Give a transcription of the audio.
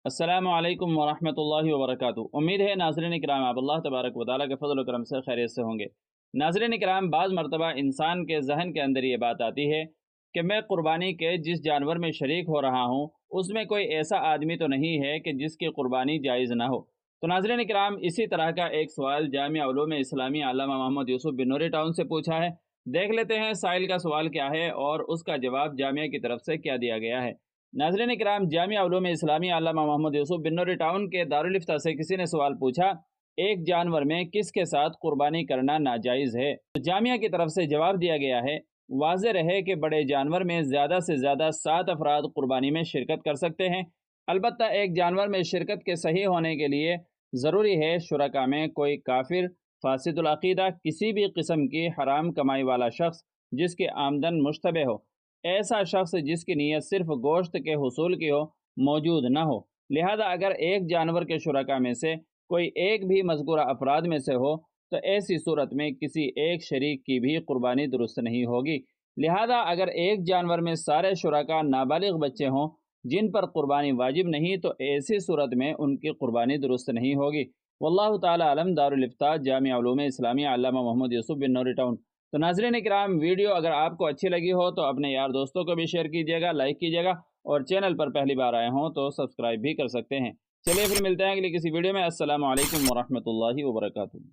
अस्सलाम वालेकुम वरहमतुल्लाहि वबरकातुहू। उम्मीद है नाज़रीन इकराम आप अल्लाह तबारक व तआला के फज़ल व करम से खैरियत से होंगे। नाज़रीन इकराम, बाज़ मरतबा इंसान के जहन के अंदर ये बात आती है कि मैं कुर्बानी के जिस जानवर में शरीक हो रहा हूँ उसमें कोई ऐसा आदमी तो नहीं है कि जिसकी कुर्बानी जायज़ ना हो। तो नाज़रीन इकराम, इसी तरह का एक सवाल जामिया उलूम इस्लामी अल्लामा मोहम्मद यूसुफ बिन नूरी टाउन से पूछा है। देख लेते हैं साइल का सवाल क्या है और उसका जवाब जामिया की तरफ से क्या दिया गया है। नाज़रीन इकराम, जामिया उलूम इस्लामी अल्लामा मोहम्मद यूसुफ बिन नूरी टाउन के दारुल इफ्ता से किसी ने सवाल पूछा, एक जानवर में किसके साथ कुर्बानी करना नाजायज़ है। तो जामिया की तरफ से जवाब दिया गया है, वाज़ेह रहे कि बड़े जानवर में ज़्यादा से ज़्यादा 7 अफराद कुर्बानी में शिरकत कर सकते हैं। अलबत्ता एक जानवर में शिरकत के सही होने के लिए ज़रूरी है शुरका में कोई काफिर, फासिदुल अक़ीदा, किसी भी किस्म की हराम कमाई वाला शख्स जिसकी आमदन मुश्तबे हो, ऐसा शख्स जिसकी नीयत सिर्फ गोश्त के हुसूल की हो, मौजूद न हो। लिहाजा अगर एक जानवर के शुरका में से कोई एक भी मज़कूरा अफराद में से हो तो ऐसी सूरत में किसी एक शरीक की भी कुर्बानी दुरुस्त नहीं होगी। लिहाजा अगर एक जानवर में सारे शुरका नाबालिग बच्चे हों जिन पर कुर्बानी वाजिब नहीं, तो ऐसी सूरत में उनकी कुर्बानी दुरुस्त नहीं होगी। वल्लाहु ताला अलम। दारुल इफ्ता, जामिया उलूम इस्लामिया, अल्लामा मोहम्मद यूसुफ बिन नूरी टाउन। तो नाज़रीन इकराम, वीडियो अगर आपको अच्छी लगी हो तो अपने यार दोस्तों को भी शेयर कीजिएगा, लाइक कीजिएगा, और चैनल पर पहली बार आए हों तो सब्सक्राइब भी कर सकते हैं। चलिए फिर मिलते हैं अगली किसी वीडियो में। अस्सलामु अलैकुम वरहमतुल्लाहि वबरकातुहू।